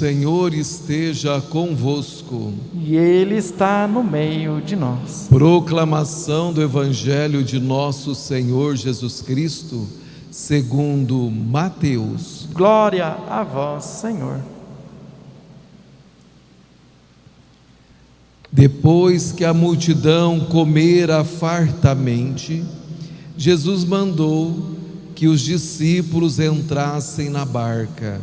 Senhor esteja convosco. E Ele está no meio de nós. Proclamação do Evangelho de nosso Senhor Jesus Cristo, segundo Mateus. Glória a vós, Senhor. Depois que a multidão comera fartamente, Jesus mandou que os discípulos entrassem na barca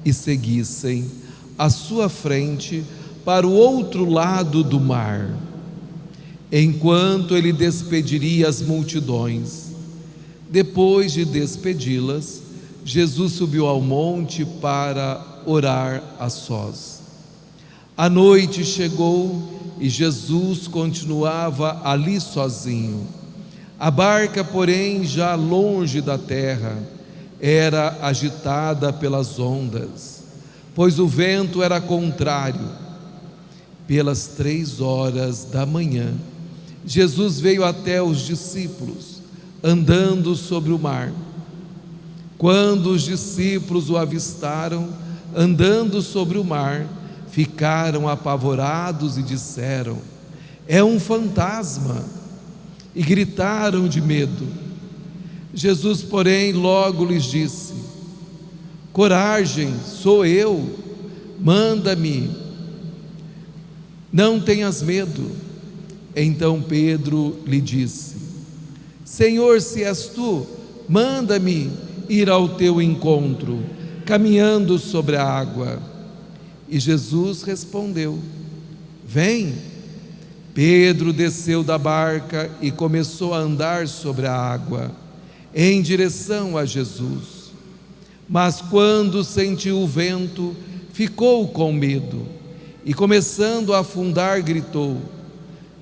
e seguissem à sua frente para o outro lado do mar, enquanto ele despediria as multidões. Depois de despedi-las, Jesus subiu ao monte para orar a sós. A noite chegou e Jesus continuava ali sozinho. A barca, porém, já longe da terra, era agitada pelas ondas, pois o vento era contrário. Pelas 3 horas da manhã, Jesus veio até os discípulos, andando sobre o mar. Quando os discípulos o avistaram, andando sobre o mar, ficaram apavorados e disseram: "É um fantasma!" E gritaram de medo. Jesus, porém, logo lhes disse: "Coragem, sou eu, manda-me, não tenhas medo." Então Pedro lhe disse: "Senhor, se és tu, manda-me ir ao teu encontro, caminhando sobre a água." E Jesus respondeu: "Vem." Pedro desceu da barca e começou a andar sobre a água, em direção a Jesus. Mas quando sentiu o vento, ficou com medo e, começando a afundar, gritou: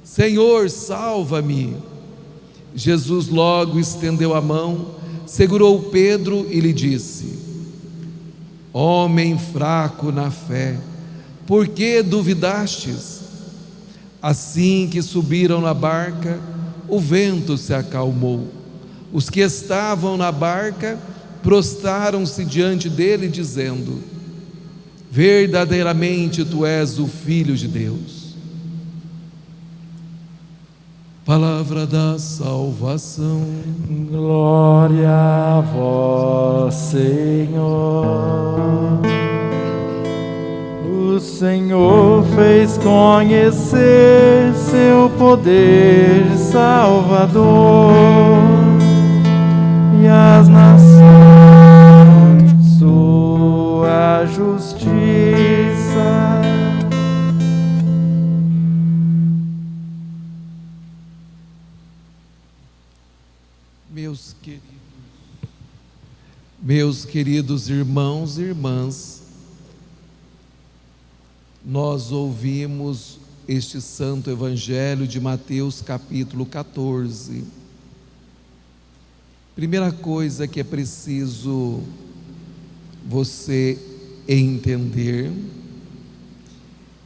"Senhor, salva-me!" Jesus logo estendeu a mão, segurou Pedro e lhe disse: "Homem fraco na fé, por que duvidastes?" Assim que subiram na barca, o vento se acalmou. Os que estavam na barca prostraram-se diante dele, dizendo: "Verdadeiramente tu és o Filho de Deus." Palavra da salvação. Glória a vós, Senhor. O Senhor fez conhecer seu poder salvador, e as nações sua justiça. Meus queridos irmãos e irmãs, nós ouvimos este Santo Evangelho de Mateus capítulo 14. Primeira coisa que é preciso você entender,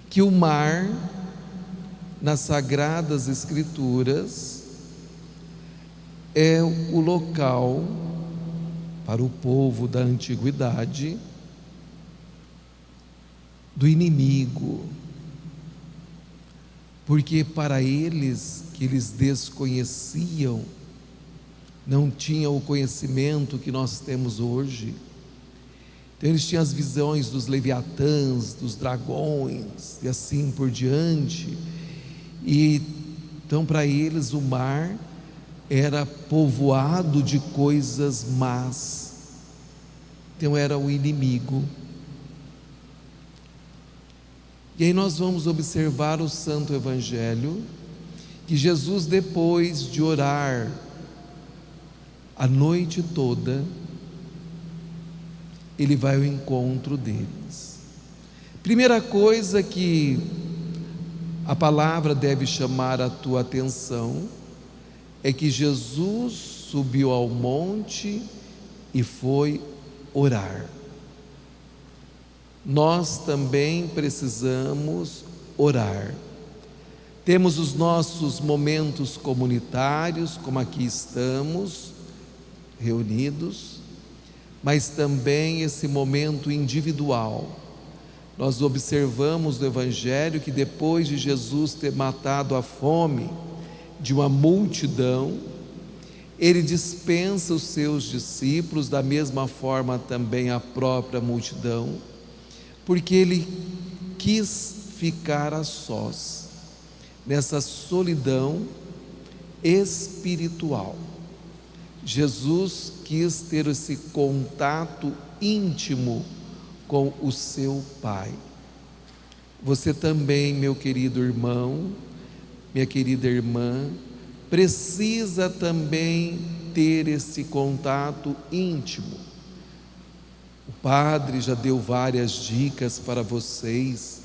que o mar, nas Sagradas Escrituras, é o local para o povo da antiguidade do inimigo, porque para eles, que eles desconheciam, não tinham o conhecimento que nós temos hoje, então eles tinham as visões dos leviatãs, dos dragões e assim por diante, e então para eles o mar era povoado de coisas más, então era o inimigo. E aí nós vamos observar o Santo Evangelho, que Jesus, depois de orar a noite toda, ele vai ao encontro deles. Primeira coisa que a palavra deve chamar a tua atenção é que Jesus subiu ao monte e foi orar. Nós também precisamos orar. Temos os nossos momentos comunitários, como aqui estamos reunidos, mas também esse momento individual, Nós observamos no Evangelho que depois de Jesus ter matado a fome de uma multidão, Ele dispensa os seus discípulos, da mesma forma também a própria multidão, porque Ele quis ficar a sós, nessa solidão espiritual. Jesus quis ter esse contato íntimo com o seu Pai. Você também, meu querido irmão, minha querida irmã, precisa também ter esse contato íntimo. O Padre já deu várias dicas para vocês,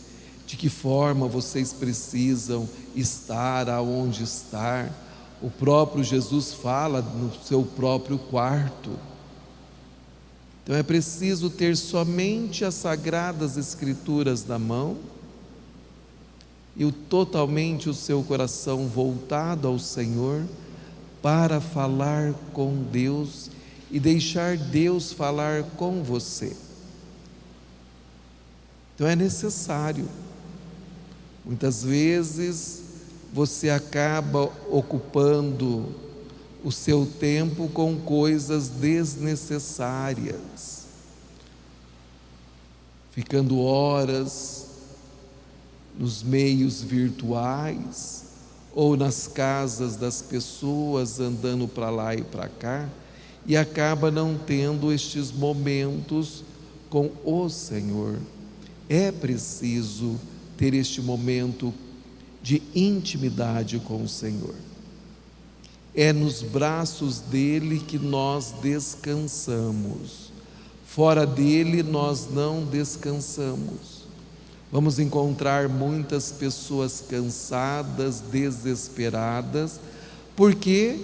de que forma vocês precisam estar, aonde estar. O próprio Jesus fala no seu próprio quarto. Então é preciso ter somente as Sagradas Escrituras na mão e totalmente o seu coração voltado ao Senhor para falar com Deus e deixar Deus falar com você. Então é necessário. Muitas vezes você acaba ocupando o seu tempo com coisas desnecessárias, ficando horas nos meios virtuais ou nas casas das pessoas, andando para lá e para cá, e acaba não tendo estes momentos com o Senhor. É preciso ter este momento de intimidade com o Senhor. É nos braços dele que nós descansamos. Fora dele nós não descansamos. Vamos encontrar muitas pessoas cansadas, desesperadas, porque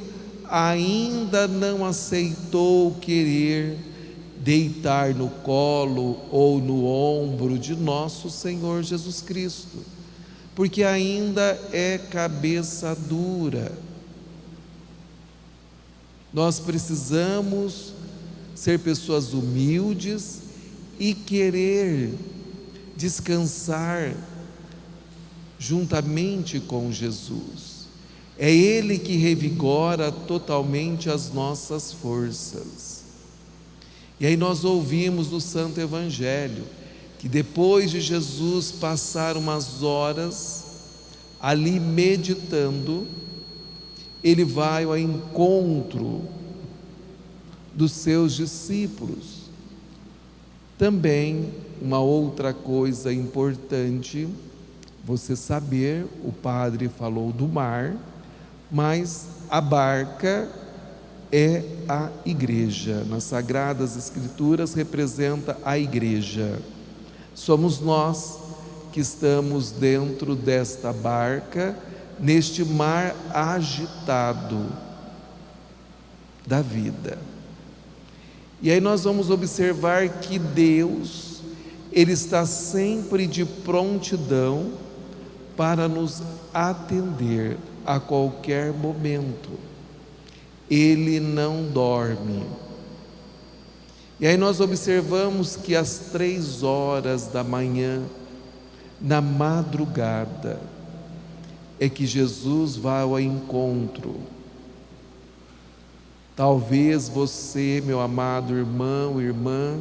ainda não aceitou querer deitar no colo ou no ombro de nosso Senhor Jesus Cristo, porque ainda é cabeça dura. Nós precisamos ser pessoas humildes e querer descansar juntamente com Jesus. É Ele que revigora totalmente as nossas forças. E aí nós ouvimos no Santo Evangelho que depois de Jesus passar umas horas ali meditando, Ele vai ao encontro dos seus discípulos. Também uma outra coisa importante, você saber, o Padre falou do mar, mas a barca é a igreja. Nas Sagradas Escrituras representa a igreja. Somos nós que estamos dentro desta barca, neste mar agitado da vida. E aí nós vamos observar que Deus, Ele está sempre de prontidão para nos atender a qualquer momento. Ele não dorme. E aí nós observamos que às 3 horas da manhã, na madrugada, é que Jesus vai ao encontro. Talvez você, meu amado irmão, irmã,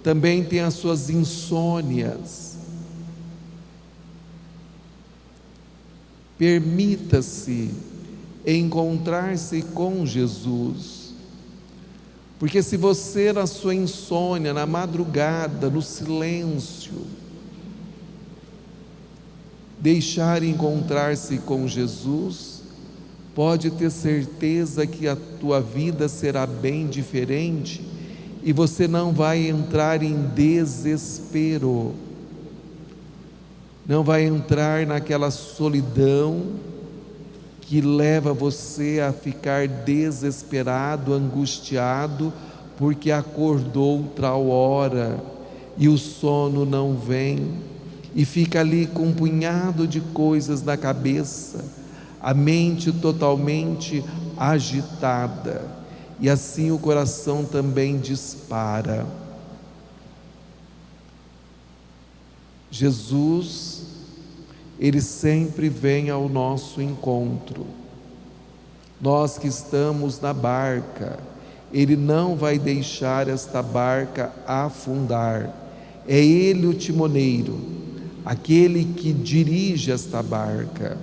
também tenha as suas insônias. Permita-se encontrar-se com Jesus, porque se você na sua insônia, na madrugada, no silêncio, deixar encontrar-se com Jesus, pode ter certeza que a tua vida será bem diferente e você não vai entrar em desespero, não vai entrar naquela solidão que leva você a ficar desesperado, angustiado, porque acordou tal hora e o sono não vem, e fica ali com um punhado de coisas na cabeça, a mente totalmente agitada, e assim o coração também dispara. Jesus, Ele sempre vem ao nosso encontro. Nós que estamos na barca, Ele não vai deixar esta barca afundar. É Ele o timoneiro, aquele que dirige esta barca.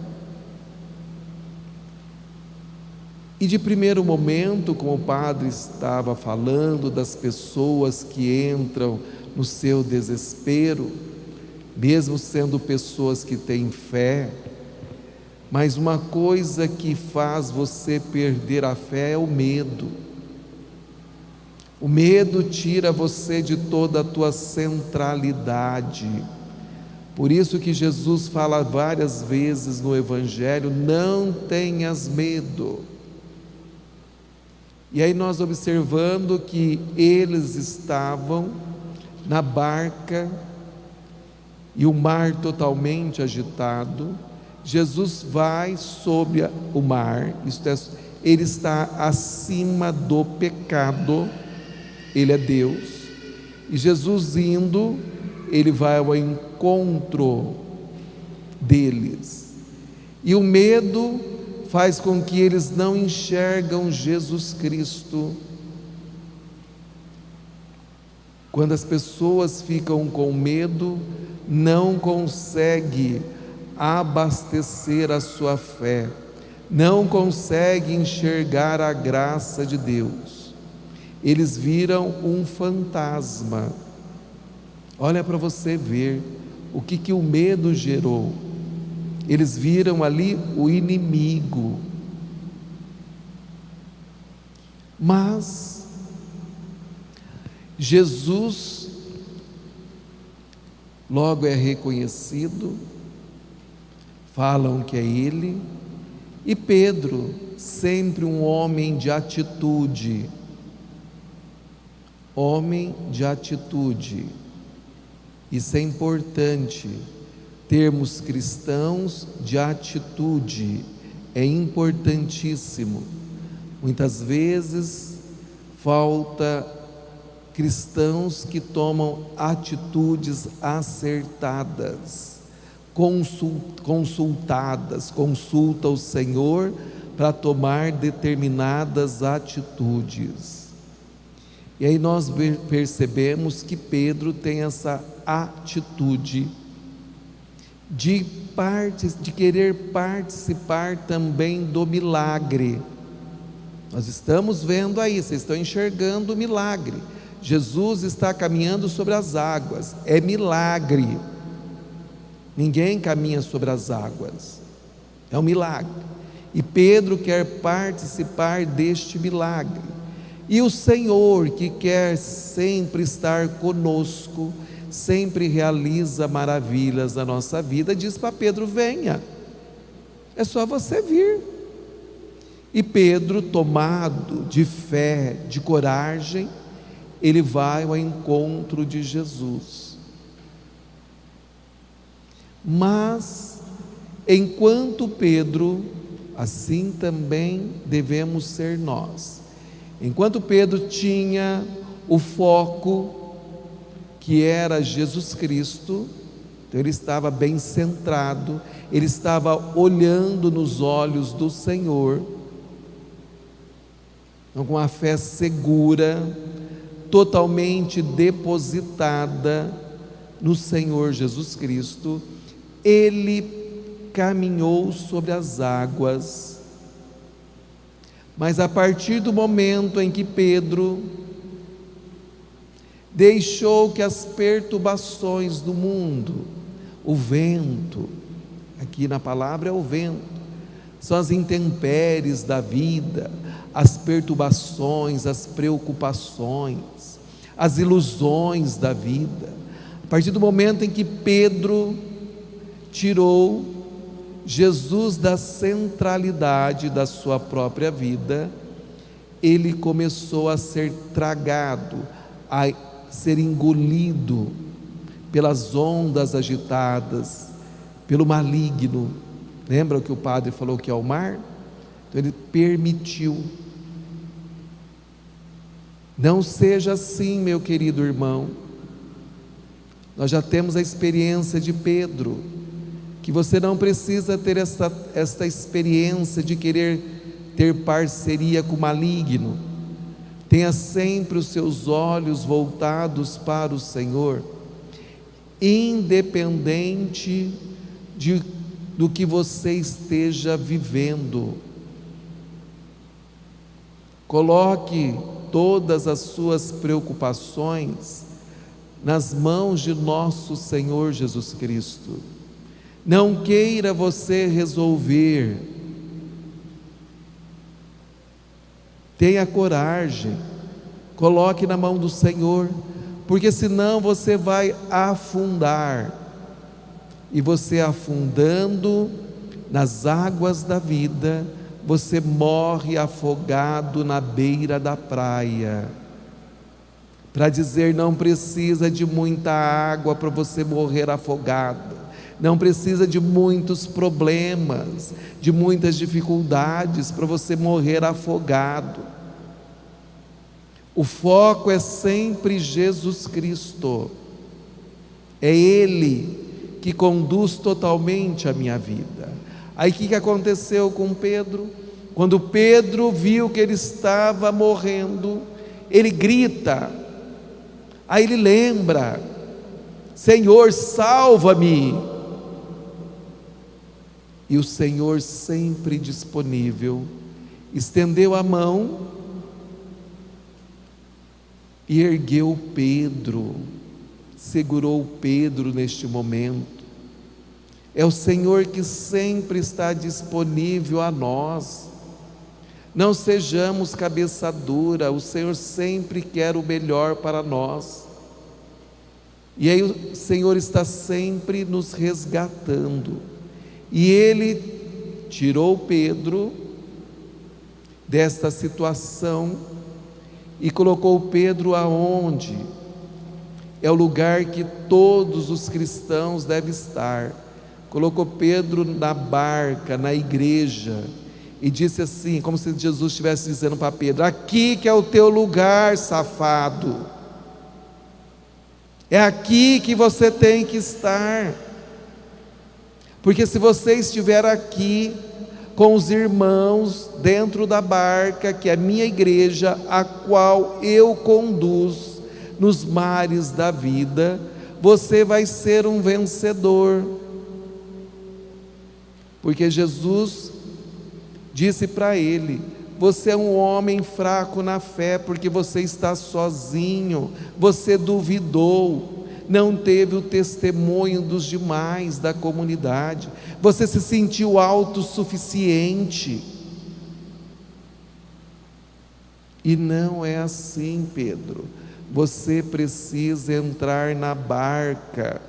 E de primeiro momento, como o padre estava falando das pessoas que entram no seu desespero, mesmo sendo pessoas que têm fé, mas uma coisa que faz você perder a fé é o medo. O medo tira você de toda a tua centralidade. Por isso que Jesus fala várias vezes no Evangelho: não tenhas medo. E aí nós observando que eles estavam na barca e o mar totalmente agitado, Jesus vai sobre o mar, isto é, Ele está acima do pecado, Ele é Deus, e Jesus indo, Ele vai ao encontro deles, e o medo faz com que eles não enxergam Jesus Cristo. Quando as pessoas ficam com medo, não consegue abastecer a sua fé, não consegue enxergar a graça de Deus. Eles viram um fantasma. Olha para você ver o que o medo gerou. Eles viram ali o inimigo. Mas Jesus logo é reconhecido, falam que é Ele, e Pedro, sempre um homem de atitude, isso é importante, termos cristãos de atitude, é importantíssimo. Muitas vezes falta cristãos que tomam atitudes acertadas, consulta o Senhor para tomar determinadas atitudes. E aí nós percebemos que Pedro tem essa atitude de querer participar também do milagre. Nós estamos vendo aí, vocês estão enxergando o milagre. Jesus está caminhando sobre as águas, é milagre. Ninguém caminha sobre as águas, é um milagre. E Pedro quer participar deste milagre. E o Senhor, que quer sempre estar conosco, sempre realiza maravilhas na nossa vida, diz para Pedro: venha, é só você vir. E Pedro, tomado de fé, de coragem, ele vai ao encontro de Jesus. Mas, enquanto Pedro, assim também devemos ser nós. Enquanto Pedro tinha o foco, que era Jesus Cristo, então ele estava bem centrado, ele estava olhando nos olhos do Senhor, então, com a fé segura, totalmente depositada no Senhor Jesus Cristo, ele caminhou sobre as águas. Mas a partir do momento em que Pedro deixou que as perturbações do mundo, o vento, aqui na palavra é o vento, são as intempéries da vida, as perturbações, as preocupações, as ilusões da vida. A partir do momento em que Pedro tirou Jesus da centralidade da sua própria vida, ele começou a ser tragado, a ser engolido pelas ondas agitadas, pelo maligno. Lembra o que o padre falou que é o mar? Então ele permitiu. Não seja assim, meu querido irmão. Nós já temos a experiência de Pedro, que você não precisa ter esta experiência de querer ter parceria com o maligno. Tenha sempre os seus olhos voltados para o Senhor, independente do que você esteja vivendo. Coloque todas as suas preocupações nas mãos de nosso Senhor Jesus Cristo. Não queira você resolver. Tenha coragem, coloque na mão do Senhor, porque senão você vai afundar, e você afundando nas águas da vida, você morre afogado na beira da praia. Para dizer, não precisa de muita água para você morrer afogado, não precisa de muitos problemas, de muitas dificuldades para você morrer afogado. O foco é sempre Jesus Cristo, é Ele que conduz totalmente a minha vida. Aí o que aconteceu com Pedro? Quando Pedro viu que ele estava morrendo, ele grita, aí ele lembra: Senhor, salva-me. E o Senhor, sempre disponível, estendeu a mão e ergueu Pedro, segurou Pedro neste momento. É o Senhor que sempre está disponível a nós. Não sejamos cabeça dura, o Senhor sempre quer o melhor para nós. E aí o Senhor está sempre nos resgatando. E Ele tirou Pedro desta situação e colocou Pedro aonde? É o lugar que todos os cristãos devem estar. Colocou Pedro na barca, na igreja, e disse assim, como se Jesus estivesse dizendo para Pedro: aqui que é o teu lugar, safado, é aqui que você tem que estar, porque se você estiver aqui com os irmãos dentro da barca, que é a minha igreja, a qual eu conduzo nos mares da vida, você vai ser um vencedor. Porque Jesus disse para ele: você é um homem fraco na fé, porque você está sozinho, você duvidou, não teve o testemunho dos demais da comunidade, você se sentiu autossuficiente. E não é assim, Pedro. Você precisa entrar na barca,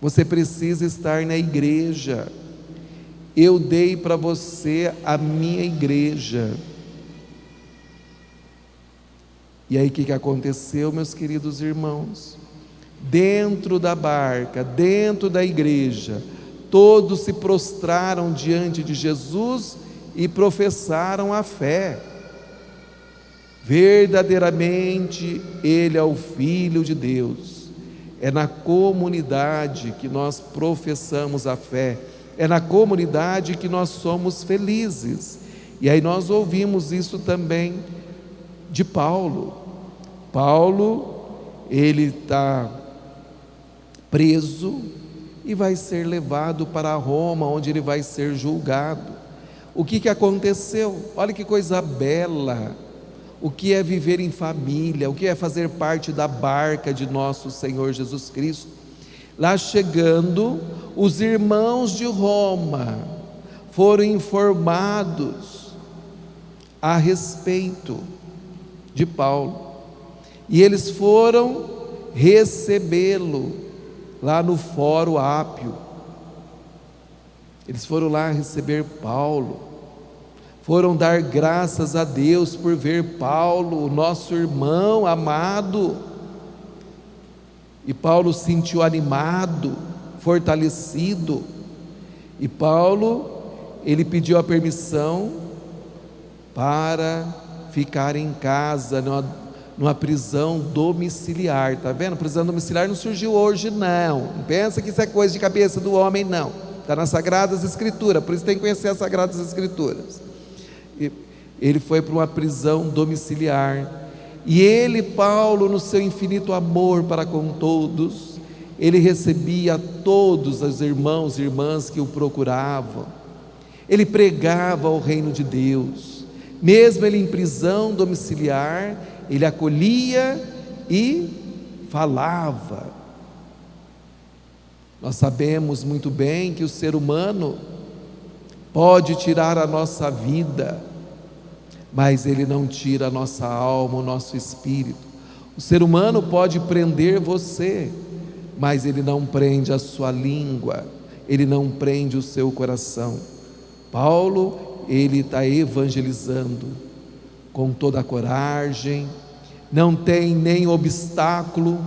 você precisa estar na igreja. Eu dei para você a minha igreja. E aí o que aconteceu, meus queridos irmãos? Dentro da barca, dentro da igreja, todos se prostraram diante de Jesus e professaram a fé. Verdadeiramente Ele é o Filho de Deus. É na comunidade que nós professamos a fé, é na comunidade que nós somos felizes. E aí nós ouvimos isso também de Paulo. Paulo, ele está preso e vai ser levado para Roma, onde ele vai ser julgado. O que aconteceu? Olha que coisa bela. O que é viver em família, o que é fazer parte da barca de nosso Senhor Jesus Cristo. Lá chegando, os irmãos de Roma foram informados a respeito de Paulo, e eles foram recebê-lo lá no Fórum Ápio. Eles foram lá receber Paulo, foram dar graças a Deus por ver Paulo, o nosso irmão amado. E Paulo se sentiu animado, fortalecido. E Paulo, ele pediu a permissão para ficar em casa, numa prisão domiciliar, tá vendo? Prisão domiciliar não surgiu hoje, não pensa que isso é coisa de cabeça do homem, não, está nas Sagradas Escrituras, por isso tem que conhecer as Sagradas Escrituras. Ele foi para uma prisão domiciliar, e ele, Paulo, no seu infinito amor para com todos, ele recebia todos os irmãos e irmãs que o procuravam, ele pregava o reino de Deus, mesmo ele em prisão domiciliar, ele acolhia e falava. Nós sabemos muito bem que o ser humano pode tirar a nossa vida, mas ele não tira a nossa alma, o nosso espírito. O ser humano pode prender você, mas ele não prende a sua língua, ele não prende o seu coração. Paulo, ele está evangelizando com toda a coragem, não tem nem obstáculo,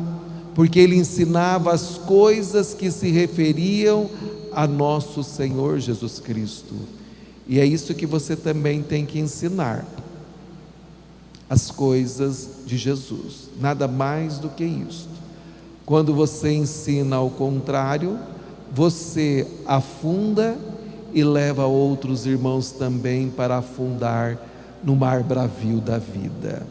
porque ele ensinava as coisas que se referiam a nosso Senhor Jesus Cristo. E é isso que você também tem que ensinar, as coisas de Jesus, nada mais do que isso. Quando você ensina ao contrário, você afunda e leva outros irmãos também para afundar no mar bravio da vida.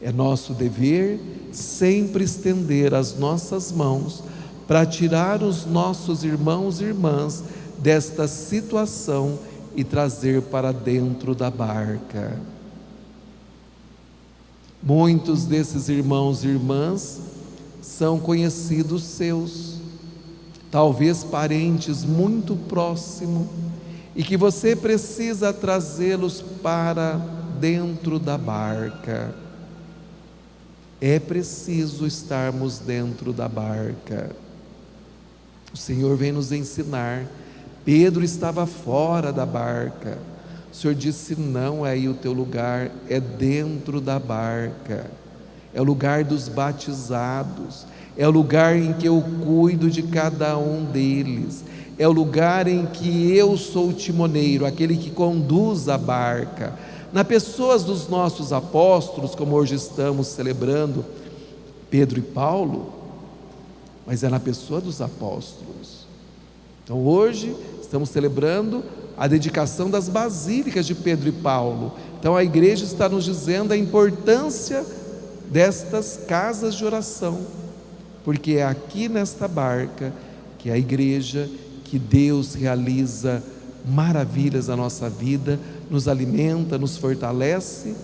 É nosso dever sempre estender as nossas mãos para tirar os nossos irmãos e irmãs desta situação e trazer para dentro da barca. Muitos desses irmãos e irmãs são conhecidos seus, talvez parentes muito próximos, e que você precisa trazê-los para dentro da barca. É preciso estarmos dentro da barca. O Senhor vem nos ensinar. Pedro estava fora da barca. O Senhor disse: não é aí o teu lugar, é dentro da barca. É o lugar dos batizados, é o lugar em que eu cuido de cada um deles, é o lugar em que eu sou o timoneiro, aquele que conduz a barca. Na pessoas dos nossos apóstolos, como hoje estamos celebrando Pedro e Paulo, mas é na pessoa dos apóstolos. Então hoje estamos celebrando a dedicação das basílicas de Pedro e Paulo. Então a igreja está nos dizendo a importância destas casas de oração, porque é aqui nesta barca que a igreja, que Deus realiza maravilhas na nossa vida, nos alimenta, nos fortalece.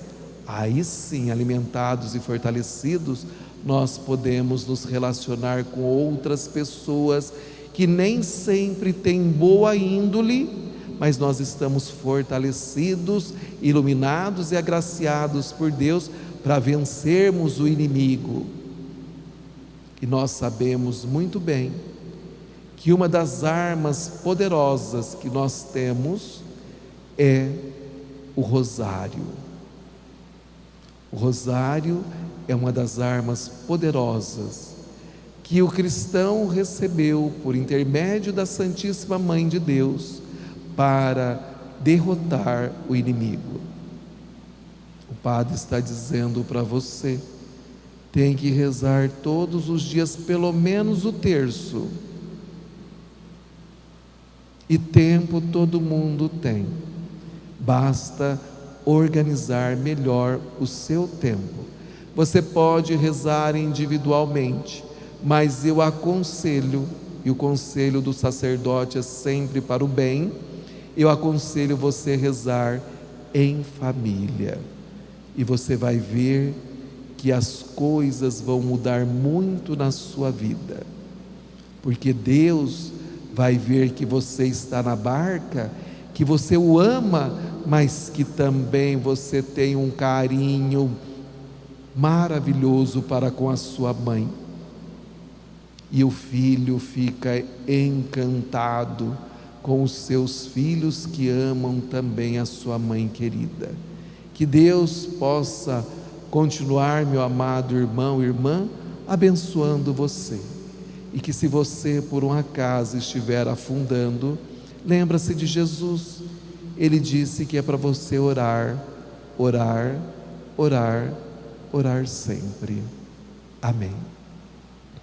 Aí sim, alimentados e fortalecidos, nós podemos nos relacionar com outras pessoas que nem sempre têm boa índole, mas nós estamos fortalecidos, iluminados e agraciados por Deus para vencermos o inimigo. E nós sabemos muito bem que uma das armas poderosas que nós temos é o rosário. O rosário é uma das armas poderosas que o cristão recebeu por intermédio da Santíssima Mãe de Deus para derrotar o inimigo. O Padre está dizendo para você: tem que rezar todos os dias pelo menos o terço. E tempo todo mundo tem, basta organizar melhor o seu tempo. Você pode rezar individualmente, mas eu aconselho, e o conselho do sacerdote é sempre para o bem, eu aconselho você rezar em família, e você vai ver que as coisas vão mudar muito na sua vida, porque Deus vai ver que você está na barca, que você o ama, mas que também você tem um carinho maravilhoso para com a sua mãe. E o filho fica encantado com os seus filhos que amam também a sua mãe querida. Que Deus possa continuar, meu amado irmão e irmã, abençoando você. E que, se você por um acaso estiver afundando, lembra-se de Jesus. Ele disse que é para você orar, orar, orar orar sempre. Amém.